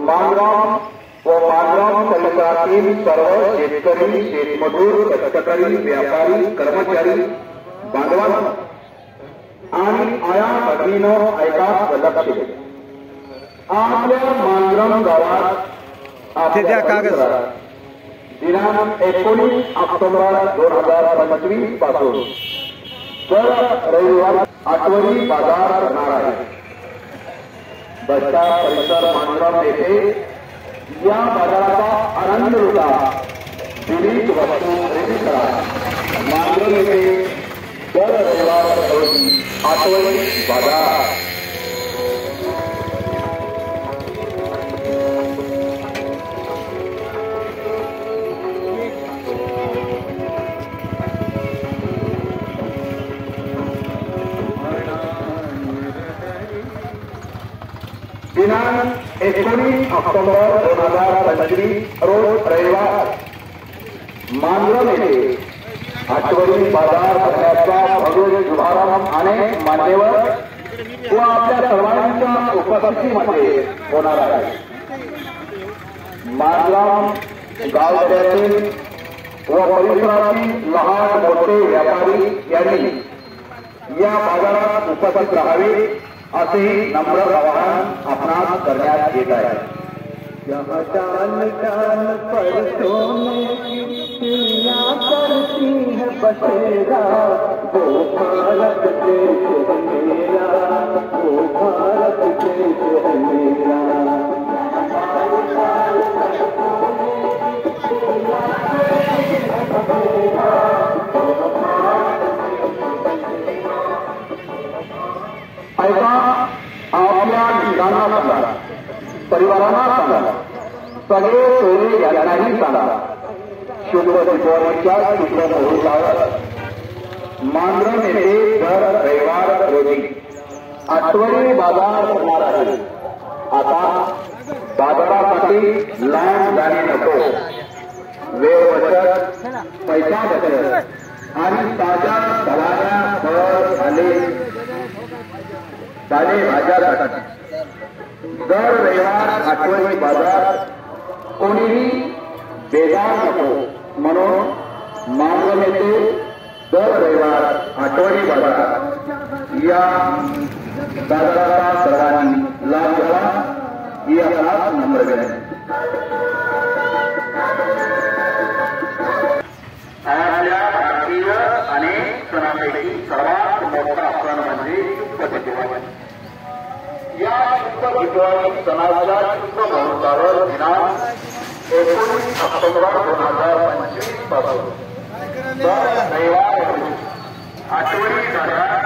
मानगाव व मानगाव परिसरातील सर्व शेतकरी, शेतमजूर, कष्टकरी, व्यापारी, कर्मचारी बांधवांनो आणि आया भगिनींनो ऐका लक्ष द्या. आपल्या मानगाव गावात दिनांक 19 ऑक्टोबर 2025 पासून दर रविवार आठवडी बाजार होणार आहे. बसचा परिसर मानगाव येथे या बाजाराचा आनंद लुटा. विविध वस्तू खरेदी करा. मानगाव येथे दर रविवार रोजी आठवडी बाजार. दिनांक 19 ऑक्टोबर 2025 रोज रविवार मानगाव येथे आठवडी बाजार भरण्याचा भव्य शुभारंभ अनेक मान्यवर व आपल्या सर्वांच्या उपस्थितीमध्ये होणार आहे. मानगाव गावखेड्यातील व परिसरातील लहान मोठे व्यापारी यांनी या बाजारात उपस्थित राहावे असे नम्र आवाहन आपणास करण्यात येत आहे. जहाँ चाल चाल परसों में चिड़िया करती है बसेरा, वो भारत देश है मेरा, वो भारत देश है मेरा. ऐका आपल्या ठिकाणाला सांगा, परिवारांना सांगा, सगळे सोयरे यांनाही सांगा. शुभ दीपावलीच्या शुभ मुहूर्तावर मानगाव येथे दर रविवार रोजी आठवडी बाजार होणार आहे. आता बाजारासाठी लांब जाणे नको. वेळ बचत, पैसा बचत आणि ताज्या सवाऱ्या, फळ, भाज्यासाठी दर रविवार आठवडी बाजार. कोणीही बेजार नको म्हणून मानगाव येथे दर रविवार आठवडी बाजार या बाजाराचा सर्वांनी लाभ घ्यावा ही आपणास नम्र विनंती. आपल्या भारतीय अनेक सणांपैकी सर्वात मोठा सण म्हणजे शुभ दीपावली. या शुभ दीपावली सणाच्या शुभ मुहूर्तावर दिनांक 19 ऑक्टोबर 2025 पासून दर रविवार आठवडी बाजार